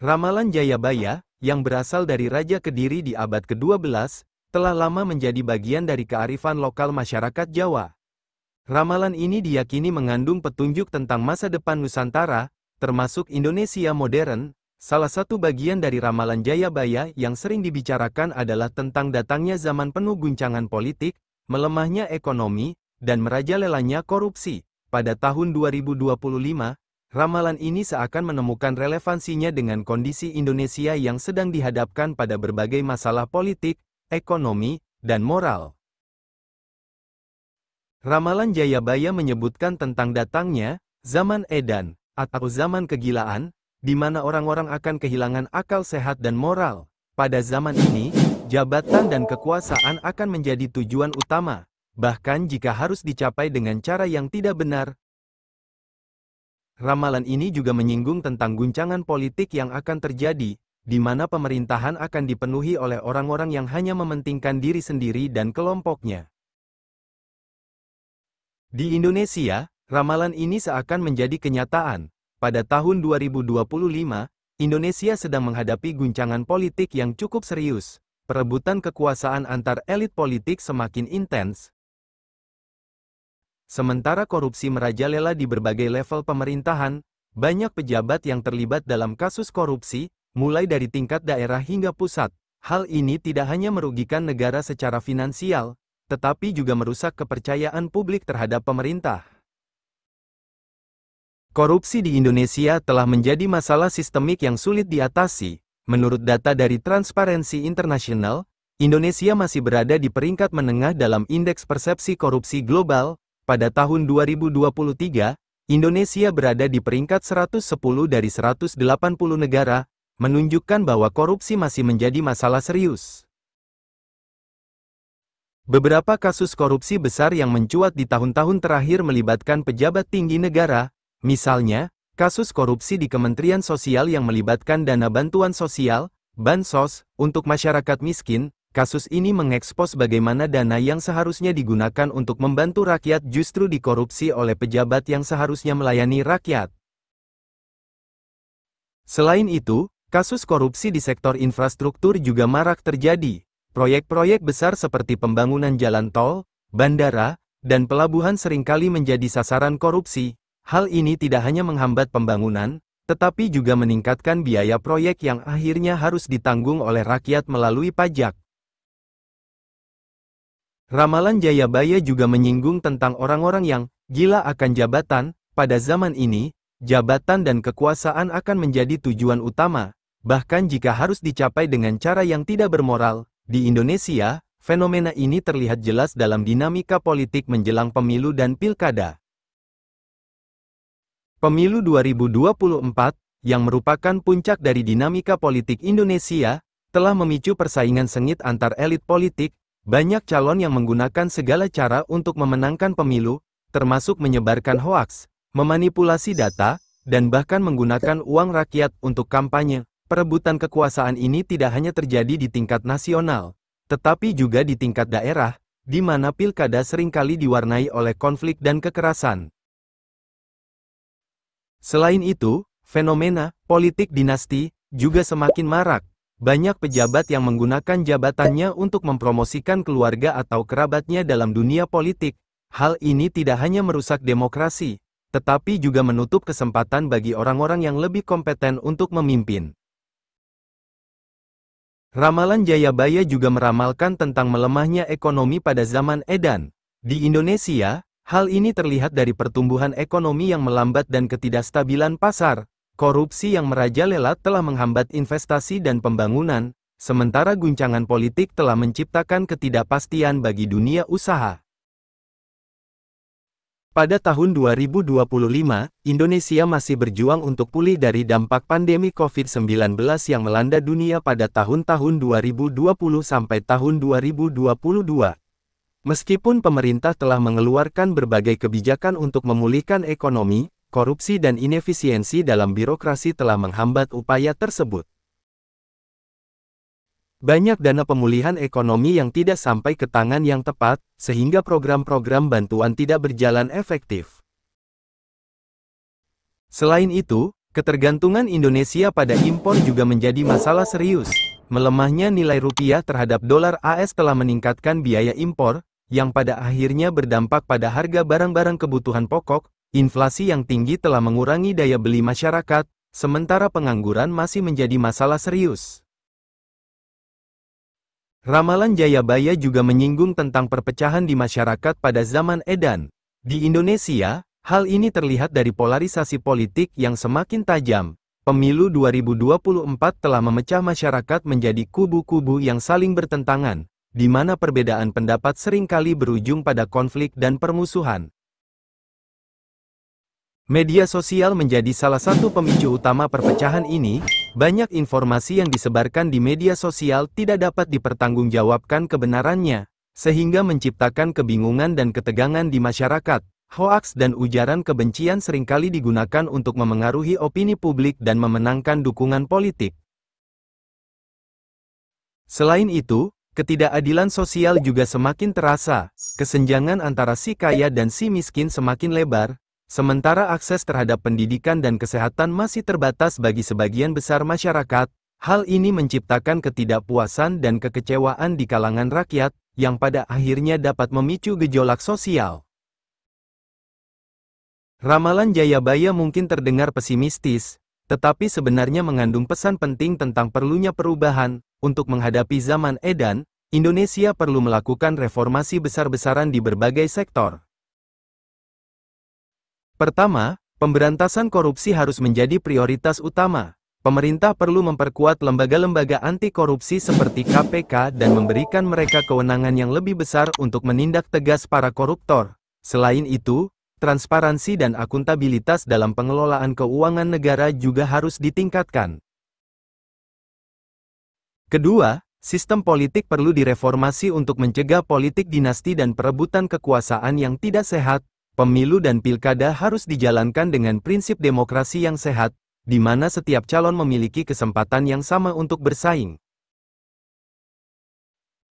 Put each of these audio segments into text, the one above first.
Ramalan Jayabaya, yang berasal dari Raja Kediri di abad ke-12, telah lama menjadi bagian dari kearifan lokal masyarakat Jawa. Ramalan ini diyakini mengandung petunjuk tentang masa depan Nusantara, termasuk Indonesia modern. Salah satu bagian dari Ramalan Jayabaya yang sering dibicarakan adalah tentang datangnya zaman penuh guncangan politik, melemahnya ekonomi, dan merajalelanya korupsi. Pada tahun 2025, ramalan ini seakan menemukan relevansinya dengan kondisi Indonesia yang sedang dihadapkan pada berbagai masalah politik, ekonomi, dan moral. Ramalan Jayabaya menyebutkan tentang datangnya zaman edan, atau zaman kegilaan, di mana orang-orang akan kehilangan akal sehat dan moral. Pada zaman ini, jabatan dan kekuasaan akan menjadi tujuan utama, bahkan jika harus dicapai dengan cara yang tidak benar. Ramalan ini juga menyinggung tentang guncangan politik yang akan terjadi, di mana pemerintahan akan dipenuhi oleh orang-orang yang hanya mementingkan diri sendiri dan kelompoknya. Di Indonesia, ramalan ini seakan menjadi kenyataan. Pada tahun 2025, Indonesia sedang menghadapi guncangan politik yang cukup serius. Perebutan kekuasaan antar elit politik semakin intens. Sementara korupsi merajalela di berbagai level pemerintahan, banyak pejabat yang terlibat dalam kasus korupsi, mulai dari tingkat daerah hingga pusat. Hal ini tidak hanya merugikan negara secara finansial, tetapi juga merusak kepercayaan publik terhadap pemerintah. Korupsi di Indonesia telah menjadi masalah sistemik yang sulit diatasi. Menurut data dari Transparency International, Indonesia masih berada di peringkat menengah dalam Indeks Persepsi Korupsi Global. Pada tahun 2023, Indonesia berada di peringkat 110 dari 180 negara, menunjukkan bahwa korupsi masih menjadi masalah serius. Beberapa kasus korupsi besar yang mencuat di tahun-tahun terakhir melibatkan pejabat tinggi negara. Misalnya, kasus korupsi di Kementerian Sosial yang melibatkan dana bantuan sosial, bansos, untuk masyarakat miskin. Kasus ini mengekspos bagaimana dana yang seharusnya digunakan untuk membantu rakyat justru dikorupsi oleh pejabat yang seharusnya melayani rakyat. Selain itu, kasus korupsi di sektor infrastruktur juga marak terjadi. Proyek-proyek besar seperti pembangunan jalan tol, bandara, dan pelabuhan seringkali menjadi sasaran korupsi. Hal ini tidak hanya menghambat pembangunan, tetapi juga meningkatkan biaya proyek yang akhirnya harus ditanggung oleh rakyat melalui pajak. Ramalan Jayabaya juga menyinggung tentang orang-orang yang gila akan jabatan. Pada zaman ini, jabatan dan kekuasaan akan menjadi tujuan utama, bahkan jika harus dicapai dengan cara yang tidak bermoral. Di Indonesia, fenomena ini terlihat jelas dalam dinamika politik menjelang pemilu dan pilkada. Pemilu 2024, yang merupakan puncak dari dinamika politik Indonesia, telah memicu persaingan sengit antar elit politik. Banyak calon yang menggunakan segala cara untuk memenangkan pemilu, termasuk menyebarkan hoaks, memanipulasi data, dan bahkan menggunakan uang rakyat untuk kampanye. Perebutan kekuasaan ini tidak hanya terjadi di tingkat nasional, tetapi juga di tingkat daerah, di mana pilkada seringkali diwarnai oleh konflik dan kekerasan. Selain itu, fenomena politik dinasti juga semakin marak. Banyak pejabat yang menggunakan jabatannya untuk mempromosikan keluarga atau kerabatnya dalam dunia politik. Hal ini tidak hanya merusak demokrasi, tetapi juga menutup kesempatan bagi orang-orang yang lebih kompeten untuk memimpin. Ramalan Jayabaya juga meramalkan tentang melemahnya ekonomi pada zaman edan. Di Indonesia, hal ini terlihat dari pertumbuhan ekonomi yang melambat dan ketidakstabilan pasar. Korupsi yang merajalela telah menghambat investasi dan pembangunan, sementara guncangan politik telah menciptakan ketidakpastian bagi dunia usaha. Pada tahun 2025, Indonesia masih berjuang untuk pulih dari dampak pandemi COVID-19 yang melanda dunia pada tahun-tahun 2020 sampai tahun 2022. Meskipun pemerintah telah mengeluarkan berbagai kebijakan untuk memulihkan ekonomi, korupsi dan inefisiensi dalam birokrasi telah menghambat upaya tersebut. Banyak dana pemulihan ekonomi yang tidak sampai ke tangan yang tepat, sehingga program-program bantuan tidak berjalan efektif. Selain itu, Ketergantungan Indonesia pada impor juga menjadi masalah serius. Melemahnya nilai rupiah terhadap dolar AS telah meningkatkan biaya impor, yang pada akhirnya berdampak pada harga barang-barang kebutuhan pokok. Inflasi yang tinggi telah mengurangi daya beli masyarakat, sementara pengangguran masih menjadi masalah serius. Ramalan Jayabaya juga menyinggung tentang perpecahan di masyarakat pada zaman Edan. Di Indonesia, hal ini terlihat dari polarisasi politik yang semakin tajam. Pemilu 2024 telah memecah masyarakat menjadi kubu-kubu yang saling bertentangan, di mana perbedaan pendapat seringkali berujung pada konflik dan permusuhan. Media sosial menjadi salah satu pemicu utama perpecahan ini. Banyak informasi yang disebarkan di media sosial tidak dapat dipertanggungjawabkan kebenarannya, sehingga menciptakan kebingungan dan ketegangan di masyarakat. Hoaks dan ujaran kebencian seringkali digunakan untuk memengaruhi opini publik dan memenangkan dukungan politik. Selain itu, ketidakadilan sosial juga semakin terasa. Kesenjangan antara si kaya dan si miskin semakin lebar, sementara akses terhadap pendidikan dan kesehatan masih terbatas bagi sebagian besar masyarakat. Hal ini menciptakan ketidakpuasan dan kekecewaan di kalangan rakyat, yang pada akhirnya dapat memicu gejolak sosial. Ramalan Jayabaya mungkin terdengar pesimistis, tetapi sebenarnya mengandung pesan penting tentang perlunya perubahan. Untuk menghadapi zaman Edan, Indonesia perlu melakukan reformasi besar-besaran di berbagai sektor. Pertama, pemberantasan korupsi harus menjadi prioritas utama. Pemerintah perlu memperkuat lembaga-lembaga anti korupsi seperti KPK dan memberikan mereka kewenangan yang lebih besar untuk menindak tegas para koruptor. Selain itu, transparansi dan akuntabilitas dalam pengelolaan keuangan negara juga harus ditingkatkan. Kedua, sistem politik perlu direformasi untuk mencegah politik dinasti dan perebutan kekuasaan yang tidak sehat. Pemilu dan pilkada harus dijalankan dengan prinsip demokrasi yang sehat, di mana setiap calon memiliki kesempatan yang sama untuk bersaing.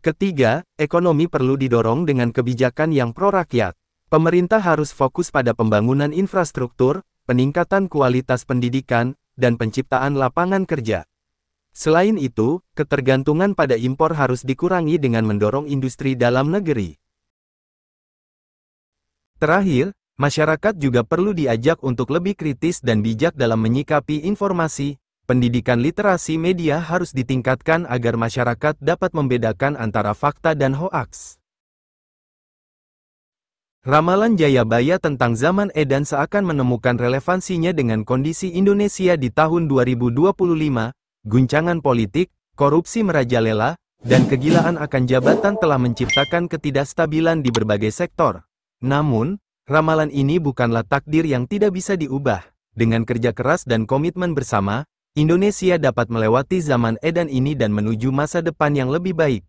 Ketiga, ekonomi perlu didorong dengan kebijakan yang pro-rakyat. Pemerintah harus fokus pada pembangunan infrastruktur, peningkatan kualitas pendidikan, dan penciptaan lapangan kerja. Selain itu, ketergantungan pada impor harus dikurangi dengan mendorong industri dalam negeri. Terakhir, masyarakat juga perlu diajak untuk lebih kritis dan bijak dalam menyikapi informasi. Pendidikan literasi media harus ditingkatkan agar masyarakat dapat membedakan antara fakta dan hoaks. Ramalan Jayabaya tentang zaman Edan seakan menemukan relevansinya dengan kondisi Indonesia di tahun 2025, guncangan politik, korupsi merajalela, dan kegilaan akan jabatan telah menciptakan ketidakstabilan di berbagai sektor. Namun, ramalan ini bukanlah takdir yang tidak bisa diubah. Dengan kerja keras dan komitmen bersama, Indonesia dapat melewati zaman Edan ini dan menuju masa depan yang lebih baik.